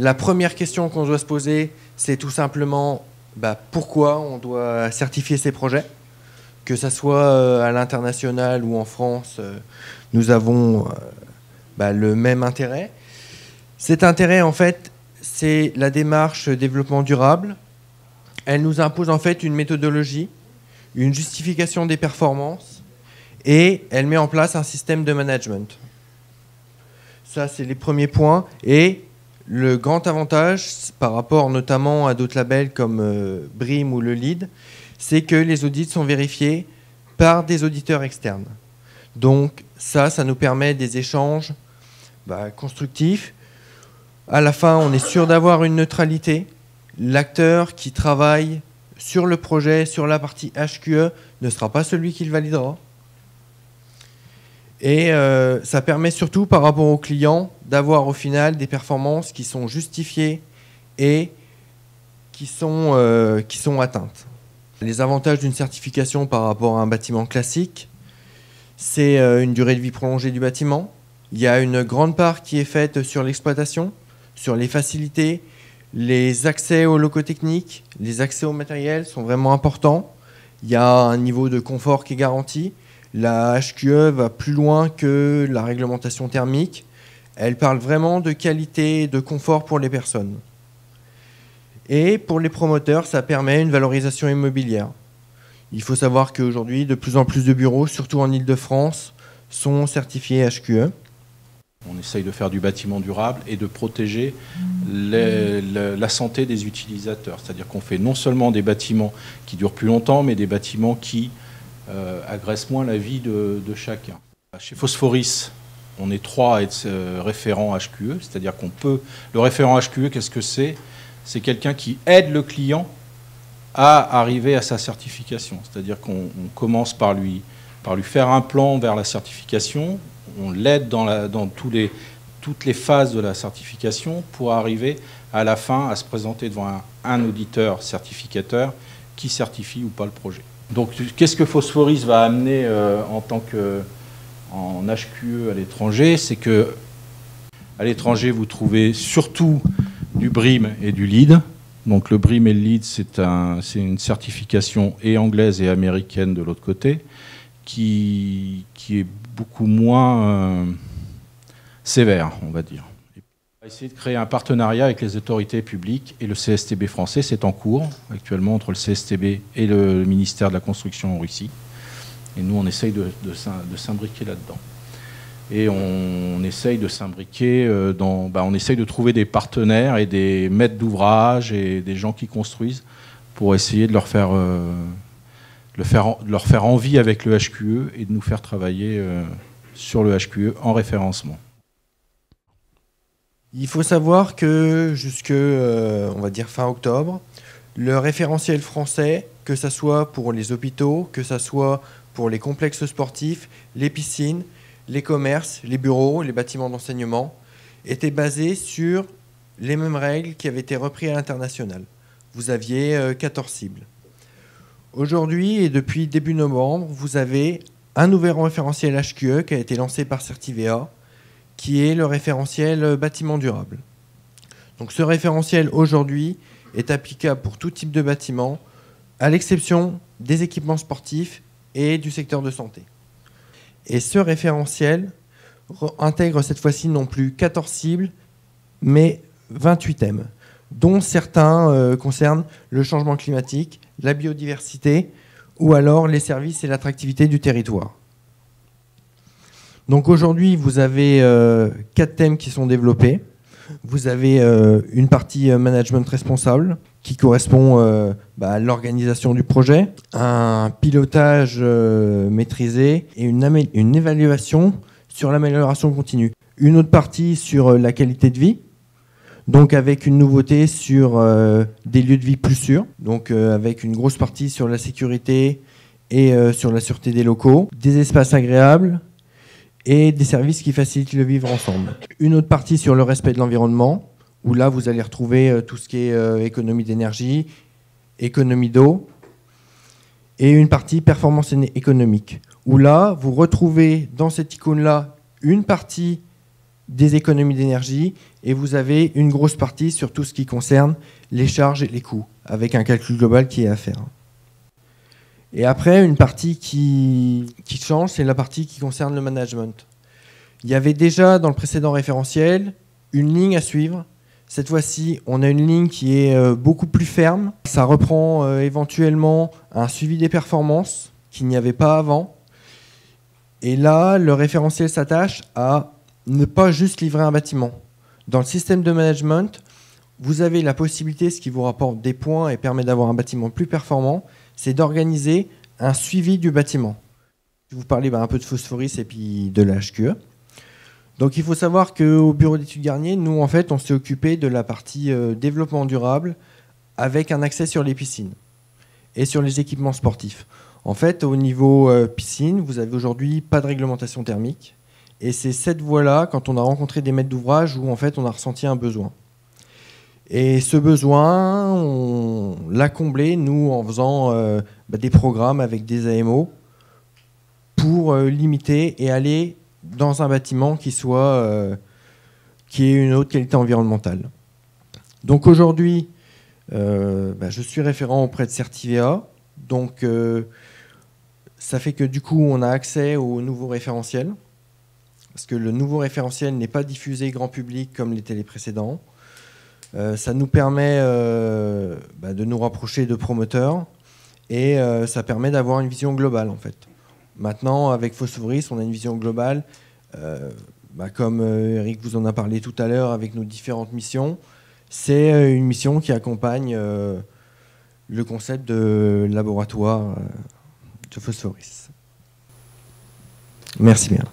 La première question qu'on doit se poser, c'est tout simplement pourquoi on doit certifier ces projets. Que ce soit à l'international ou en France, nous avons le même intérêt. Cet intérêt, en fait, c'est la démarche développement durable. Elle nous impose en fait une méthodologie, une justification des performances et elle met en place un système de management. Ça, c'est les premiers points. Et le grand avantage, par rapport notamment à d'autres labels comme BREEAM ou le LEED, c'est que les audits sont vérifiés par des auditeurs externes. Donc ça nous permet des échanges constructifs. À la fin, on est sûr d'avoir une neutralité. L'acteur qui travaille sur le projet, sur la partie HQE, ne sera pas celui qui le validera. Et ça permet surtout, par rapport aux clients, d'avoir au final des performances qui sont justifiées et qui sont atteintes. Les avantages d'une certification par rapport à un bâtiment classique, c'est une durée de vie prolongée du bâtiment. Il y a une grande part qui est faite sur l'exploitation, sur les facilités, les accès aux locaux techniques, les accès au matériel sont vraiment importants. Il y a un niveau de confort qui est garanti. La HQE va plus loin que la réglementation thermique. Elle parle vraiment de qualité et de confort pour les personnes. Et pour les promoteurs, ça permet une valorisation immobilière. Il faut savoir qu'aujourd'hui, de plus en plus de bureaux, surtout en Île-de-France, sont certifiés HQE. On essaye de faire du bâtiment durable et de protéger la santé des utilisateurs. C'est-à-dire qu'on fait non seulement des bâtiments qui durent plus longtemps, mais des bâtiments qui agressent moins la vie de chacun. Chez Phosphoris, on est 3 à être référents HQE, c'est-à-dire qu'on peut... Le référent HQE, qu'est-ce que c'est ? C'est quelqu'un qui aide le client à arriver à sa certification. C'est-à-dire qu'on commence par lui faire un plan vers la certification, on l'aide dans toutes les phases de la certification pour arriver à la fin à se présenter devant un auditeur certificateur qui certifie ou pas le projet. Donc qu'est-ce que Phosphoris va amener en HQE à l'étranger? C'est que à l'étranger, vous trouvez surtout du BREEAM et du LEED. Donc le BREEAM et le LEED, c'est une certification et anglaise et américaine de l'autre côté, qui est beaucoup moins sévère, on va dire. On va essayer de créer un partenariat avec les autorités publiques et le CSTB français. C'est en cours actuellement entre le CSTB et le ministère de la Construction en Russie. Et nous, on essaye de s'imbriquer là-dedans. Et on essaye de s'imbriquer on essaye de trouver des partenaires et des maîtres d'ouvrage et des gens qui construisent pour essayer de leur faire envie avec le HQE et de nous faire travailler sur le HQE en référencement. Il faut savoir que jusque, on va dire fin octobre, le référentiel français, que ce soit pour les hôpitaux, que ce soit pour les complexes sportifs, les piscines, les commerces, les bureaux, les bâtiments d'enseignement, était basé sur les mêmes règles qui avaient été reprises à l'international. Vous aviez 14 cibles. Aujourd'hui et depuis début novembre, vous avez un nouvel référentiel HQE qui a été lancé par Certivea, qui est le référentiel bâtiment durable. Donc ce référentiel aujourd'hui est applicable pour tout type de bâtiment, à l'exception des équipements sportifs et du secteur de santé. Et ce référentiel intègre cette fois-ci non plus 14 cibles, mais 28 thèmes, dont certains concernent le changement climatique, la biodiversité ou alors les services et l'attractivité du territoire. Donc aujourd'hui, vous avez 4 thèmes qui sont développés. Vous avez une partie management responsable qui correspond à l'organisation du projet, un pilotage maîtrisé et une évaluation sur l'amélioration continue. Une autre partie sur la qualité de vie, donc avec une nouveauté sur des lieux de vie plus sûrs, donc avec une grosse partie sur la sécurité et sur la sûreté des locaux, des espaces agréables et des services qui facilitent le vivre ensemble. Une autre partie sur le respect de l'environnement, où là vous allez retrouver tout ce qui est économie d'énergie, économie d'eau, et une partie performance économique, où là vous retrouvez dans cette icône-là une partie des économies d'énergie, et vous avez une grosse partie sur tout ce qui concerne les charges et les coûts, avec un calcul global qui est à faire. Et après, une partie qui change, c'est la partie qui concerne le management. Il y avait déjà dans le précédent référentiel une ligne à suivre. Cette fois-ci, on a une ligne qui est beaucoup plus ferme. Ça reprend éventuellement un suivi des performances qu'il n'y avait pas avant. Et là, le référentiel s'attache à ne pas juste livrer un bâtiment. Dans le système de management, vous avez la possibilité, ce qui vous rapporte des points et permet d'avoir un bâtiment plus performant, c'est d'organiser un suivi du bâtiment. Je vais vous parler un peu de Phosphoris et puis de la HQE. Donc il faut savoir qu'au bureau d'études Garnier, nous en fait on s'est occupé de la partie développement durable avec un accès sur les piscines et sur les équipements sportifs. En fait au niveau piscine, vous avez aujourd'hui pas de réglementation thermique et c'est cette voie-là, quand on a rencontré des maîtres d'ouvrage, où en fait on a ressenti un besoin. Et ce besoin, on l'a comblé nous en faisant des programmes avec des AMO pour limiter et aller dans un bâtiment qui ait une haute qualité environnementale. Donc aujourd'hui, je suis référent auprès de Certivea. Donc ça fait que du coup, on a accès au nouveau référentiel. Parce que le nouveau référentiel n'est pas diffusé grand public comme l'étaient les précédents. Ça nous permet de nous rapprocher de promoteurs et ça permet d'avoir une vision globale en fait. Maintenant, avec Phosphoris, on a une vision globale, comme Eric vous en a parlé tout à l'heure avec nos différentes missions. C'est une mission qui accompagne le concept de laboratoire de Phosphoris. Merci bien.